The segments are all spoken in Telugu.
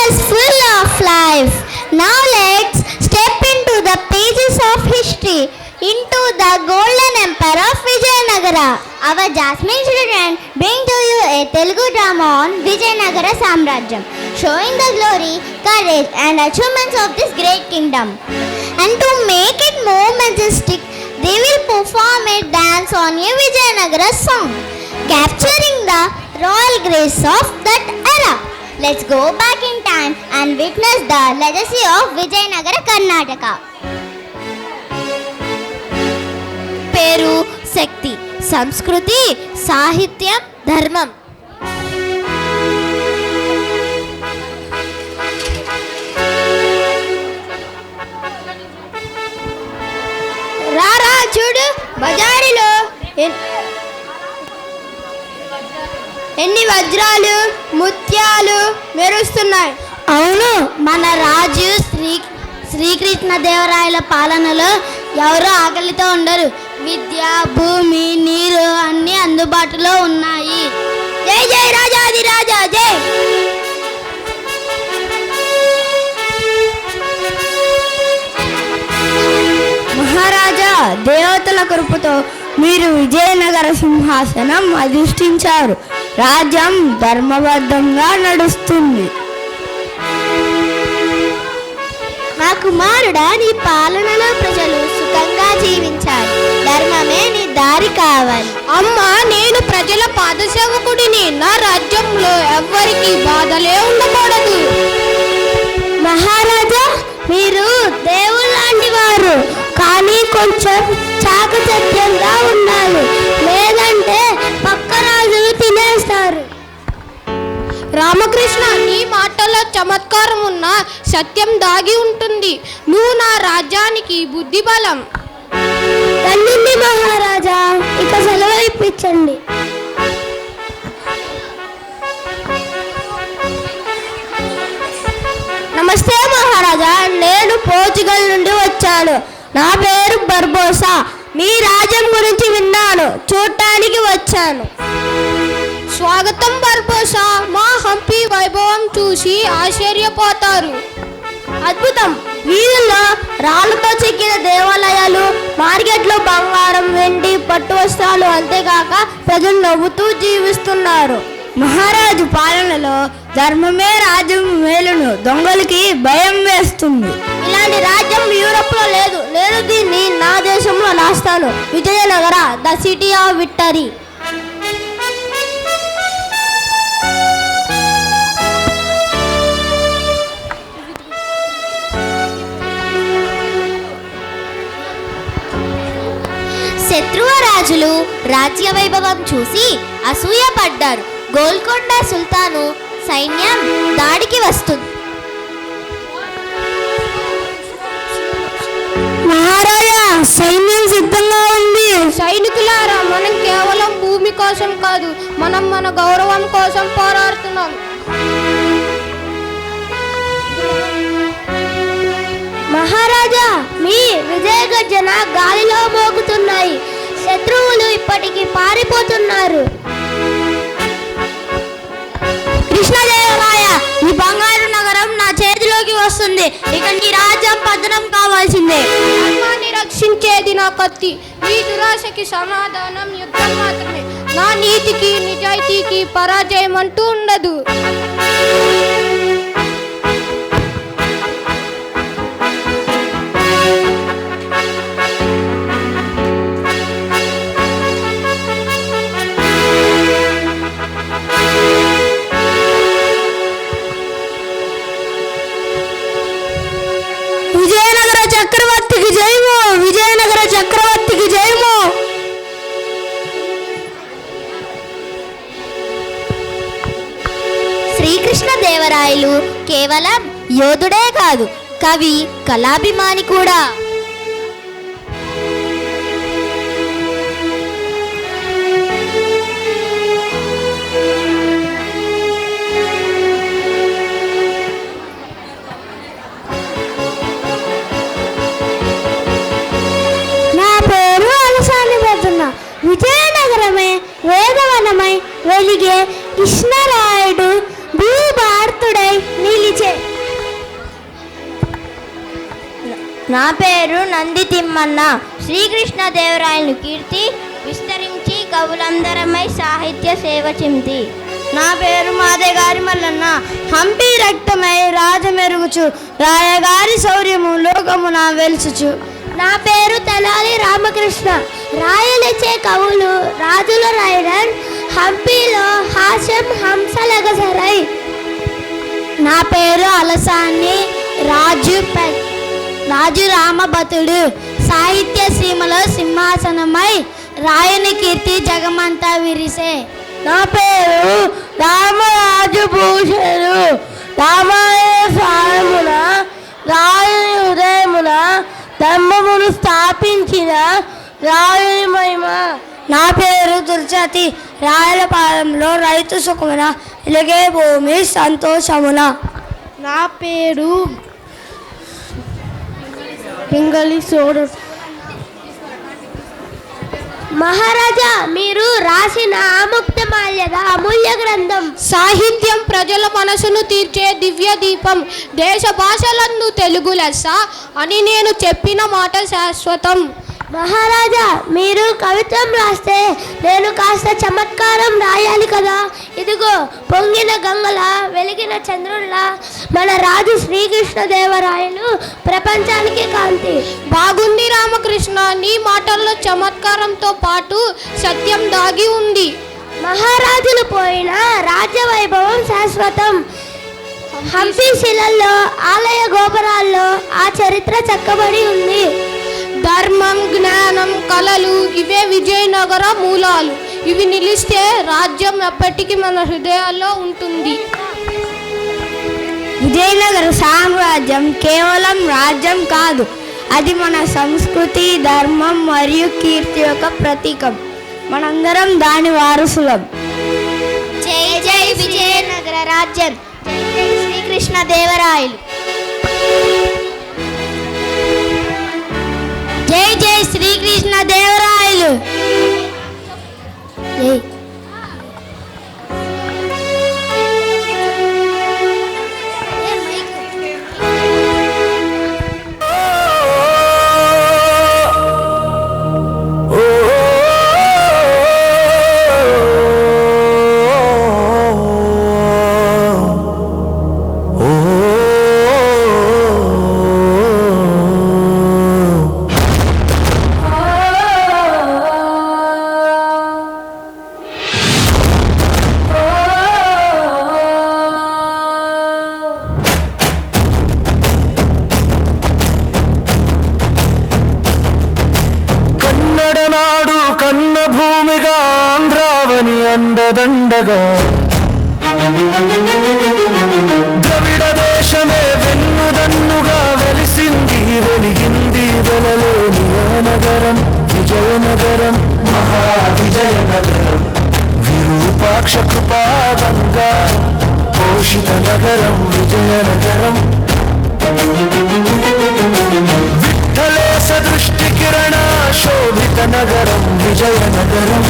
is full of life. Now let's step into the pages of history, into the golden empire of Vijayanagara. Our Jasmine student bring to you a Telugu drama on Vijayanagara Samrajyam, showing the glory, courage and achievements of this great kingdom. And to make it more majestic, they will perform a dance on a Vijayanagara song, capturing the royal grace of that era. Let's go back in time and witness the legacy of Vijayanagara, Karnataka. పేరు శక్తి, సంస్కృతి, సాహిత్యం, ధర్మం. రారా చూడు, బజారులో ఎన్ని వజ్రాలు ముత్యాలు మెరుస్తున్నాయి. అవును, మన రాజు శ్రీకృష్ణదేవరాయల పాలనలో ఎవరో ఆకలితో ఉండరు. విద్య, భూమి, నీరు అన్నీ అందుబాటులో ఉన్నాయి. జై జై రాజాది రాజా జై. మహారాజా, దేవతల కృపతో మీరు విజయనగర సింహాసనం అధిష్ఠించారు. రాజ్యం ధర్మబద్ధంగా నడుస్తుంది. మా కుమారుడా, నీ పాలనలో ప్రజలు సుఖంగా జీవించాలి. ధర్మమే నీ దారి కావాలి. అమ్మా, నేను ప్రజల పాదసేవకుడిని. నా రాజ్యంలో ఎవ్వరికి బాధలే ఉండకూడదు. మహారాజా, మీరు దేవుళ్ళంటి వారు, కానీ కొంచెం చాకచక్యంగా ఉండాలి, లేదంటే పక్క రాజులు తినేస్తారు. రామకృష్ణ, నీ మాటల్లో చమత్కారం ఉన్న సత్యం దాగి ఉంటుంది. నువ్వు నా రాజ్యానికి బుద్ధి బలం. తల్లిని మహారాజా, ఇక సెలవు ఇప్పించండి. నమస్తే మహారాజా, నేను పోర్చుగల్ నుండి వచ్చాను. నా పేరు బర్బోసా. మీ రాజ్యం గురించి విన్నాను, చూడటానికి వచ్చాను. స్వాగతం బర్బోసా. మా హంపి వైభవం చూసి ఆశ్చర్యపోతారు. అద్భుతం. వీధుల్లో రాళ్లతో చెక్కిన దేవాలయాలు, మార్కెట్లో బంగారం, వెండి, పట్టు వస్త్రాలు, అంతేకాక ప్రజలు నవ్వుతూ జీవిస్తున్నారు. మహారాజు పాలనలో ధర్మమే రాజ్యం మేలును, దొంగలకి భయం వేస్తుంది. ఇలాంటి రాజ్యం యూరోప్ లో లేదు. నేను దీన్ని నా దేశంలో నాస్తాను. Vijayanagara, the city of victory. శత్రువ రాజులు రాజ్య వైభవం చూసి అసూయపడ్డారు. గోల్కొండ సుల్తాను సైన్యం దాడికి వస్తుంది. మహారాజా, సైన్యం సిద్ధంగా ఉంది. సైనికులారా, మనం కేవలం భూమి కోసం కాదు, మనం మన గౌరవం కోసం పోరాడుతున్నాం. మహారాజా, మీ విజయ గర్జన గాలిలో మోగుతున్నాయి. శత్రువులు ఇప్పటికీ పారిపోతున్నారు. కృష్ణదేవరాయ, ఈ బంగారు నగరం నా చేతిలోకి వస్తుంది. ఇక నీ రాజ్యం పతనం కావాల్సిందే. ధర్మాన్ని రక్షించేది నా కత్తి. ఈ దురాశకి సమాధానం యుద్ధం మాత్రమే. నా నీతికి నిజాయితీకి పరాజయం అంటూ ఉండదు. విజయనగర చక్రవర్తికి జయము, విజయనగర చక్రవర్తికి జయము. శ్రీకృష్ణదేవరాయలు కేవలం యోధుడే కాదు, కవి, కళాభిమాని కూడా. విజయనగరమే వేదవనమై వెలిగే కృష్ణరాయుడు భూభారతుడై నిలిచే నా పేరు నంది తిమ్మన్న. శ్రీకృష్ణదేవరాయలు కీర్తి విస్తరించి కవులందరమై సాహిత్య సేవ చెంది. నా పేరు మాదేగారి మల్లన్న. హంపి రక్తమై రాజమెరుగుచు రాయగారి శౌర్యము లోకమున వెలుచుచు. నా పేరు తెనాలి రామకృష్ణ. రాయలచే కవులు రాజుల రైడర్ హంపిలో హాస్యం హంసలగసరై. నా పేరు అలసాని రాజు రామభతుడు. సాహిత్య సీమలో సింహాసనమై రాయని కీర్తి జగమంతా విరిసే. నా పేరు రామరాజు భూషణుడు. రామాయణ సాయమున రాయుని ఉదయమున ధర్మమును స్థాపించిన రాయుని మహిమ. నా పేరు దుర్జాతి. రాయలపాలెంలో రైతు సుఖమున ఎలిగే భూమి సంతోషమున. నా పేరు పింగళి సోడు. మహారాజా, మీరు రాసిన ఆముక్తమాల్యద అమూల్య గ్రంథం. సాహిత్యం ప్రజల మనసును తీర్చే దివ్య దీపం. దేశ భాషలందు తెలుగు లెస్స అని నేను చెప్పిన మాట శాశ్వతం. మహారాజా, మీరు కవిత్వం రాస్తే నేను కాస్త చమత్కారం రాయాలి కదా. ఇదిగో పొంగిన గంగలా వెలిగిన చంద్రుల్లా మన రాజు శ్రీకృష్ణదేవరాయలు ప్రపంచానికి కాంతి. బాగుంది రామకృష్ణ, నీ మాటల్లో చమత్కారంతో పాటు సత్యం దాగి ఉంది. మహారాజులు పోయిన రాజ్య వైభవం శాశ్వతం. హంపి శిలల్లో ఆలయ గోపురాల్లో ఆ చరిత్ర చెక్కబడి ఉంది. ధర్మం, జ్ఞానం, కళలు ఇవే విజయనగర మూలాలు. ఇవి నిలిస్తే రాజ్యం ఎప్పటికీ మన హృదయాల్లో ఉంటుంది. విజయనగర సామ్రాజ్యం కేవలం రాజ్యం కాదు, అది మన సంస్కృతి, ధర్మం మరియు కీర్తి యొక్క ప్రతీకం. మనందరం దాని వారసులం. జై జై విజయనగర రాజ్యం. జై జై శ్రీకృష్ణదేవరాయలు. జై జై శ్రీకృష్ణదేవరాయలు. జై. అండదండగా ద్రవిడ దేశమే వెన్నుదన్నుగా వెలిసింది, వెలిగింది వెలలేని నగరం విజయనగరం, మహా విజయనగరం. విరూపాక్ష కృపాగంగా పోషిత నగరం విజయనగరం. విఠలేశ దృష్టి కిరణ శోభిత నగరం విజయనగరం.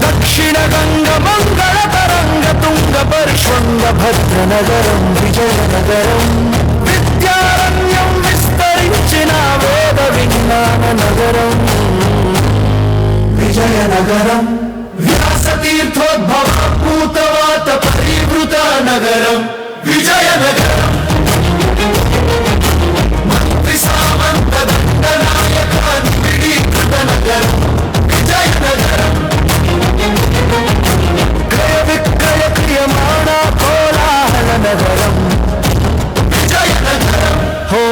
దక్షిణ గంగ మంగళ తరంగ తుంగ పరిష్వంగ భద్ర నగరం విజయనగరం. విద్యారణ్యం విస్తరించిన వేద విజ్ఞాన నగరం విజయనగరం. వ్యాసతీర్థోద్భవ భూతవాత పరివృత నగరం విజయనగరం. మంత్రి సామంత దండనాయక నిబిడీకృత నగరం విజయనగరం. క్రయ విక్రయ క్రియమాణ కోలాహల నగరం విజయనగరం. హో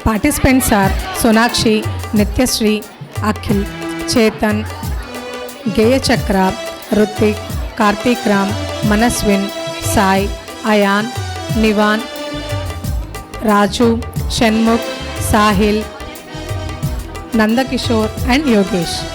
Participants are Sonakshi, Nityashree, Akhil, Chetan, Geya Chakra, Rutik, Kartik Ram, Manaswin, Sai, Ayan, Nivan, Raju, Shanmukh, Sahil, Nandakishore and Yogesh.